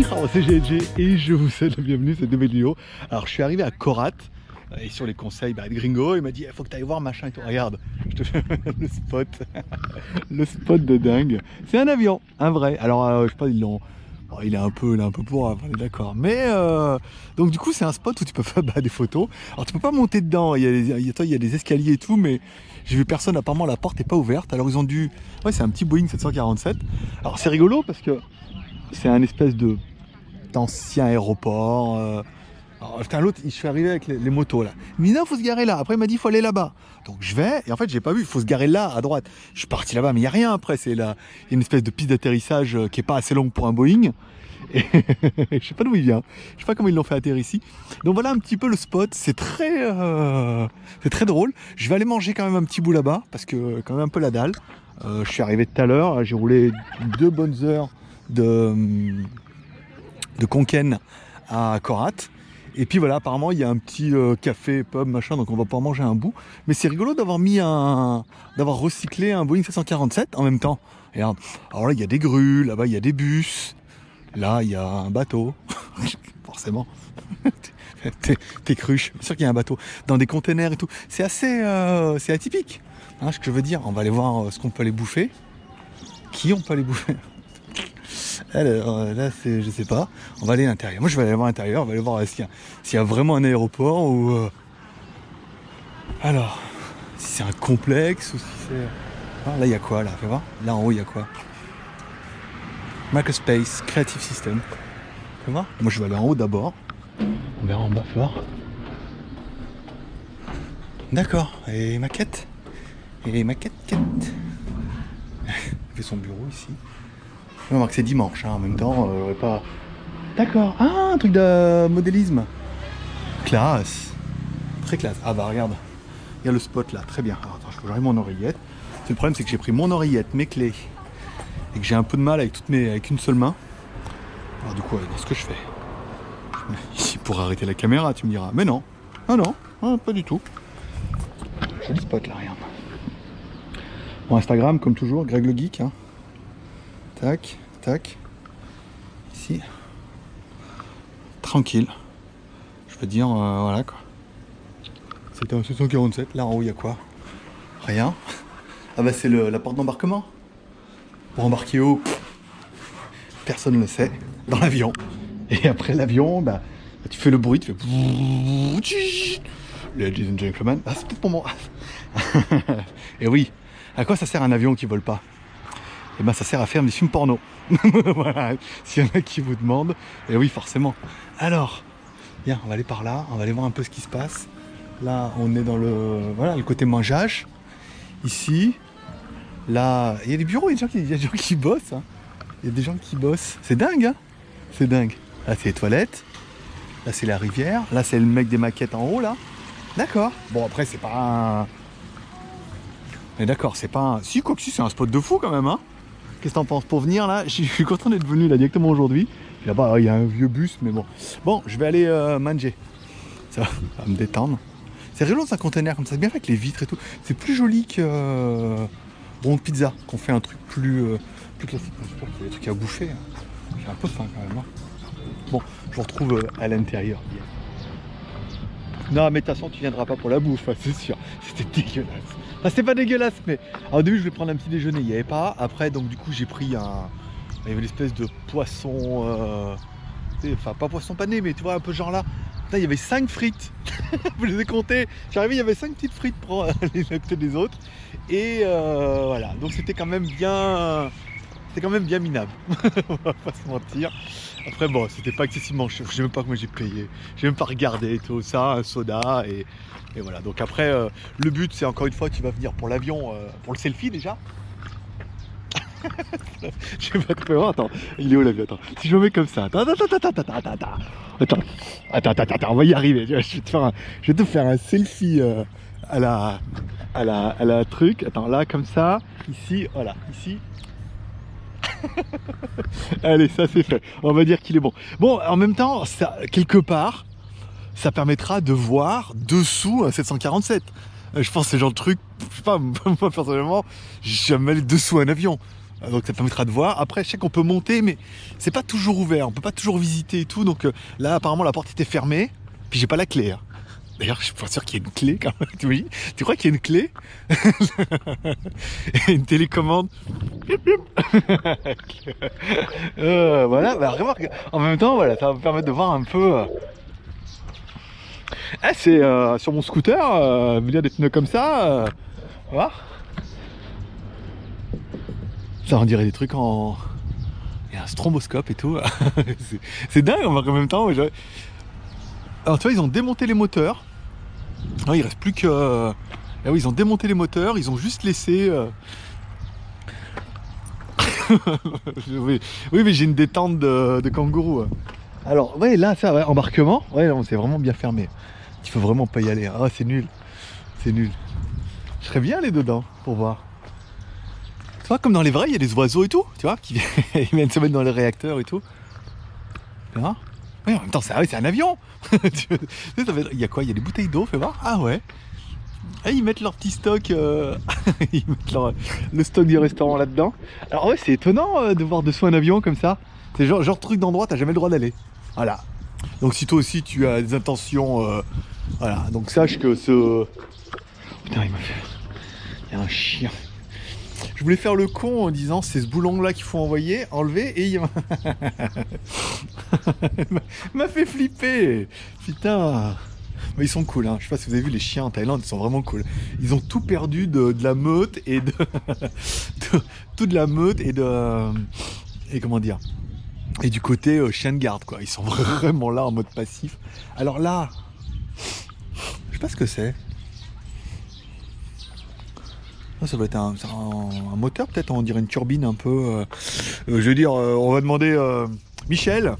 Alors c'est GLG et je vous souhaite la bienvenue à cette nouvelle vidéo. Alors je suis arrivé à Korat et sur les conseils de Gringo, il m'a dit il faut que tu ailles voir machin et tout. Regarde, je te fais le spot, le spot de dingue. C'est un avion, un vrai. Alors je sais pas, ils l'ont... Bon, il est un peu pour, on est d'accord. Mais donc du coup c'est un spot où tu peux faire des photos. Alors tu peux pas monter dedans, il y a des escaliers et tout, mais j'ai vu personne, apparemment la porte est pas ouverte. Alors ils ont dû... Ouais, c'est un petit Boeing 747. Alors c'est rigolo parce que c'est un espèce d'ancien aéroport. Alors, putain, l'autre, je suis arrivé avec les motos là. Il m'a dit non, faut se garer là. Après, il m'a dit faut aller là-bas. Donc je vais, et en fait, j'ai pas vu, il faut se garer là, à droite. Je suis parti là-bas, mais il n'y a rien après. C'est là, il y a une espèce de piste d'atterrissage qui est pas assez longue pour un Boeing. Et je sais pas d'où il vient. Je sais pas comment ils l'ont fait atterrir ici. Donc voilà un petit peu le spot. C'est très drôle. Je vais aller manger quand même un petit bout là-bas parce que quand même un peu la dalle. Je suis arrivé tout à l'heure. J'ai roulé 2 bonnes heures de Konken à Korat. Et puis voilà, apparemment il y a un petit café, pub, machin, donc on va pouvoir manger un bout. Mais c'est rigolo d'avoir d'avoir recyclé un Boeing 747 en même temps. Et alors là, il y a des grues, là-bas il y a des bus, là il y a un bateau, forcément. T'es cruche, bien sûr qu'il y a un bateau, dans des containers et tout. C'est assez, c'est atypique, hein, ce que je veux dire. On va aller voir ce qu'on peut aller bouffer. Qui on peut aller bouffer? Alors là, c'est, je sais pas. On va aller à l'intérieur. Moi, je vais aller voir à l'intérieur. On va aller voir s'il y a vraiment un aéroport ou. Alors, si c'est un complexe ou si c'est. Ah, là, il y a quoi là? Fais voir. Là en haut, il y a quoi? Makerspace, Creative System. Fais voir. Moi, je vais aller en haut d'abord. On verra en bas, fais voir. D'accord. Et maquette. Et maquette. Il fait son bureau ici. Je remarque que c'est dimanche, hein, en même temps, j'aurais pas... D'accord, ah, un truc de modélisme. Classe. Très classe. Ah bah regarde, il y a le spot là, très bien. Alors, attends, je j'aurai mon oreillette. Le problème c'est que j'ai pris mon oreillette, mes clés, et que j'ai un peu de mal avec avec une seule main. Alors du coup, dans ce que je fais, je me mets ici pour arrêter la caméra, tu me diras. Mais non, ah non, ah, pas du tout. Joli spot là, regarde. Mon Instagram, comme toujours, Greg le Geek, hein. Tac, tac. Ici. Tranquille. Je peux dire, voilà quoi. C'était un 747. Là en haut, il y a quoi? Rien. Ah bah c'est la porte d'embarquement. Pour embarquer haut, personne ne le sait. Dans l'avion. Et après l'avion, bah, tu fais le bruit, tu fais... Ladies and gentlemen. Ah, c'est peut-être pour moi. Et oui. À quoi ça sert un avion qui vole pas? Et ben ça sert à faire des films porno. Voilà, s'il y en a qui vous demandent. Et oui, forcément. Alors, bien, on va aller par là, on va aller voir un peu ce qui se passe. Là, on est dans le côté mangeage. Ici, là, il y a des bureaux, il y a des gens qui bossent. Hein. Il y a des gens qui bossent. C'est dingue, hein. C'est dingue. Là, c'est les toilettes. Là, c'est la rivière. Là, c'est le mec des maquettes en haut, là. D'accord. Bon, après, c'est pas un... Mais d'accord, c'est pas un... Si, quoi que si, c'est un spot de fou quand même, hein. Qu'est-ce que t'en penses pour venir là? Je suis content d'être venu là directement aujourd'hui. Là-bas, il y a un vieux bus, mais bon. Bon, je vais aller manger. Ça va me détendre. C'est rigolo, c'est un conteneur comme ça, c'est bien fait avec les vitres et tout. C'est plus joli que Bon Pizza, qu'on fait un truc plus classique. Je pense qu'il y a des trucs à bouffer. Hein. J'ai un peu faim quand même. Hein. Bon, je vous retrouve à l'intérieur. Non, mais de toute façon, tu viendras pas pour la bouffe, hein, c'est sûr. C'était dégueulasse. Enfin, c'était pas dégueulasse, mais alors, au début, je voulais prendre un petit déjeuner, il n'y avait pas. Après, donc, du coup, j'ai pris un. Il y avait l'espèce de poisson. Enfin, pas poisson pané, mais tu vois, un peu genre là. Putain, il y avait 5 frites. Vous les ai comptées. J'arrivais, il y avait 5 petites frites pour les côté des autres. Et voilà. Donc, c'était quand même bien. C'était quand même bien minable. On va pas se mentir. Après, bon, c'était pas excessivement cher. Je sais même pas comment j'ai payé. J'ai même pas regardé tout ça, un soda et voilà. Donc après, le but, c'est encore une fois, tu vas venir pour l'avion, pour le selfie déjà. Je vais pas te faire. Attends, il est où l'avion? Attends. Si je me mets comme ça, attends, on va y arriver. Je vais te faire un selfie à la truc. Attends, là, comme ça, ici, voilà, ici. Allez, ça c'est fait. On va dire qu'il est bon. Bon, en même temps, ça, quelque part, ça permettra de voir dessous un 747. Je pense que c'est le genre de truc, je sais pas, moi personnellement, j'ai jamais allé dessous un avion. Donc ça permettra de voir. Après, je sais qu'on peut monter, mais c'est pas toujours ouvert. On peut pas toujours visiter et tout. Donc là, apparemment, la porte était fermée. Puis j'ai pas la clé. Hein. D'ailleurs, je suis pas sûr qu'il y ait une clé quand même. Tu crois qu'il y a une clé? Et une télécommande. Voilà, bah, remarque. En même temps, voilà, ça va me permettre de voir un peu. Ah, c'est sur mon scooter, venir des pneus comme ça. Voilà. Ça, on dirait des trucs en. Il y a un stromboscope et tout. C'est dingue, en même temps. Alors, tu vois, ils ont démonté les moteurs. Non, il reste plus que. Ah oui, ils ont démonté les moteurs, ils ont juste laissé. Oui, mais j'ai une détente de kangourou. Alors, ouais, là, ça, ouais, embarquement. Ouais, c'est vraiment bien fermé. Il faut vraiment pas y aller. Ah, c'est nul. C'est nul. Je serais bien aller dedans pour voir. Tu vois, comme dans les vrais, il y a des oiseaux et tout, tu vois, qui viennent se mettre dans les réacteurs et tout. Tu vois? Oui, en même temps, c'est un avion. Il y a quoi? Il y a des bouteilles d'eau, fais voir. Ah ouais. Et ils mettent leur petit stock, ils mettent le stock du restaurant là-dedans. Alors ouais, c'est étonnant de voir dessous un avion comme ça. C'est genre truc d'endroit, t'as jamais le droit d'aller. Voilà. Donc si toi aussi tu as des intentions, voilà. Donc sache que ce... Putain, il m'a fait... Il y a un chien. Je voulais faire le con en disant c'est ce boulon là qu'il faut enlever et il m'a fait flipper. Putain. Mais ils sont cool, hein. Je sais pas si vous avez vu les chiens en Thaïlande, ils sont vraiment cool. Ils ont tout perdu de la meute et de toute la meute et de et comment dire, et du côté chien de garde quoi. Ils sont vraiment là en mode passif. Alors là, je sais pas ce que c'est. Ça doit être un moteur peut-être, on dirait une turbine un peu. Je veux dire, on va demander Michel,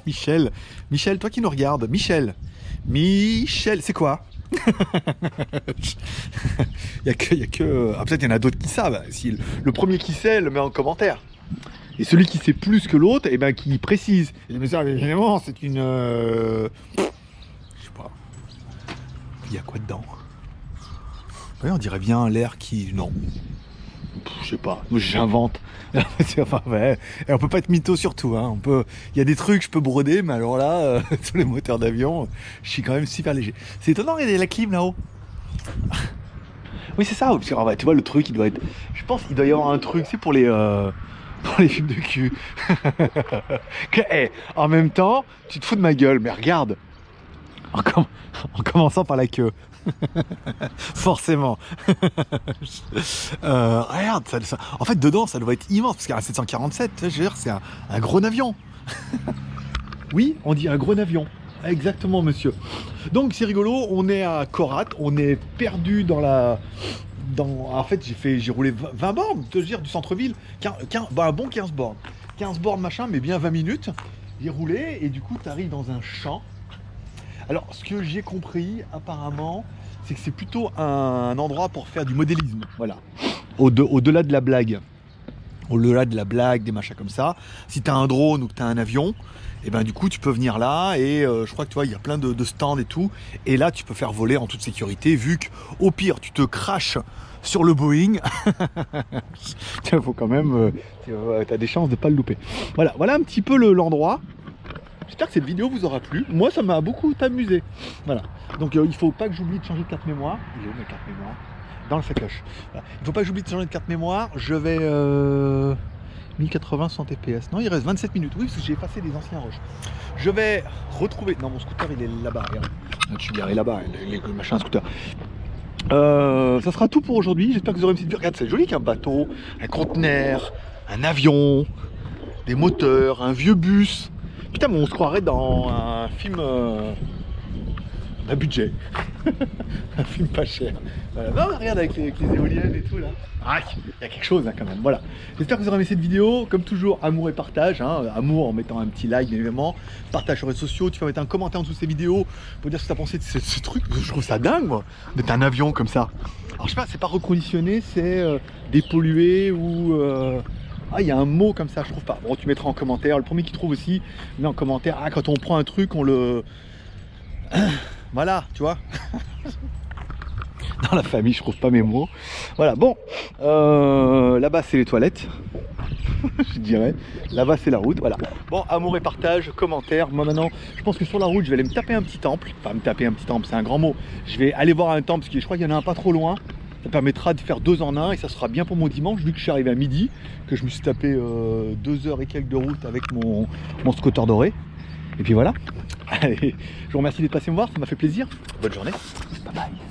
Michel, toi qui nous regardes, Michel, c'est quoi? Il y a que. Ah, peut-être il y en a d'autres qui savent. Si le premier qui sait le met en commentaire. Et celui qui sait plus que l'autre, et ben qui précise. Mais ça, évidemment, c'est une. Je sais pas. Il y a quoi dedans? Ouais, on dirait bien l'air qui... Non. Je sais pas. J'invente. Enfin, ouais. Et on peut pas être mytho sur tout. Hein. Il y a des trucs, je peux broder, mais alors là, sur les moteurs d'avion, je suis quand même super léger. C'est étonnant, regardez la clim là-haut. Oui, c'est ça. Parce que, tu vois, le truc, il doit être... Je pense qu'il doit y avoir un truc, c'est pour les films de cul. En même temps, tu te fous de ma gueule, mais regarde. En commençant par la queue. Forcément. Regarde, en fait dedans ça doit être immense parce qu'il y a un 747, je veux dire, c'est un gros avion. Oui, on dit un gros avion. Exactement, monsieur. Donc c'est rigolo, on est à Korat, on est perdu en fait j'ai roulé 20 bornes, je veux dire, du centre-ville, un bon 15 bornes. 15 bornes machin, mais bien 20 minutes. J'ai roulé et du coup tu arrives dans un champ. Alors, ce que j'ai compris, apparemment, c'est que c'est plutôt un endroit pour faire du modélisme, voilà. Au-delà de la blague. Au-delà de la blague, des machins comme ça. Si t'as un drone ou que t'as un avion, et ben du coup, tu peux venir là et je crois que tu vois, il y a plein de stands et tout. Et là, tu peux faire voler en toute sécurité, vu qu'au pire, tu te craches sur le Boeing. Il faut quand même... t'as des chances de pas le louper. Voilà un petit peu l'endroit. J'espère que cette vidéo vous aura plu. Moi, ça m'a beaucoup amusé. Voilà. Donc, il faut pas que j'oublie de changer de carte mémoire. Il est où ma carte mémoire? Dans le sacoche. Voilà. Il faut pas que j'oublie de changer de carte mémoire. Je vais 1080 100 fps. Non, il reste 27 minutes. Oui, parce que j'ai effacé des anciens rushs. Je vais retrouver. Non, mon scooter, il est là-bas. Regarde. Je suis garé là-bas. Le machin scooter. Ça sera tout pour aujourd'hui. J'espère que vous aurez une petite vue. Regarde, c'est joli qu'un bateau, un conteneur, un avion, des moteurs, un vieux bus. Putain, mais on se croirait dans un film à budget. Un film pas cher. Voilà. Non, regarde avec les éoliennes et tout là. Ah, il y a quelque chose hein, quand même. Voilà. J'espère que vous aurez aimé cette vidéo. Comme toujours, amour et partage. Hein. Amour en mettant un petit like, bien évidemment. Partage sur les réseaux sociaux. Tu peux mettre un commentaire en dessous de ces vidéos pour dire ce que tu as pensé de ce truc. Je trouve ça dingue, moi, d'être un avion comme ça. Alors, je sais pas, c'est pas reconditionné, c'est dépollué ou. Ah, il y a un mot comme ça, je trouve pas. Bon, tu mettras en commentaire. Le premier qui trouve aussi, met en commentaire. Ah, quand on prend un truc, on le. Voilà, tu vois. dans la famille, je trouve pas mes mots. Voilà, bon, là-bas c'est les toilettes, je dirais. Là-bas c'est la route, voilà. Bon, amour et partage, commentaires. Moi maintenant, je pense que sur la route, je vais aller me taper un petit temple. Enfin, me taper un petit temple, c'est un grand mot. Je vais aller voir un temple, parce que je crois qu'il y en a un pas trop loin. Ça permettra de faire 2 en 1 et ça sera bien pour mon dimanche, vu que je suis arrivé à midi, que je me suis tapé 2 heures et quelques de route avec mon scooter doré. Et puis voilà. Allez, je vous remercie d'être passé me voir, ça m'a fait plaisir. Bonne journée. Bye bye.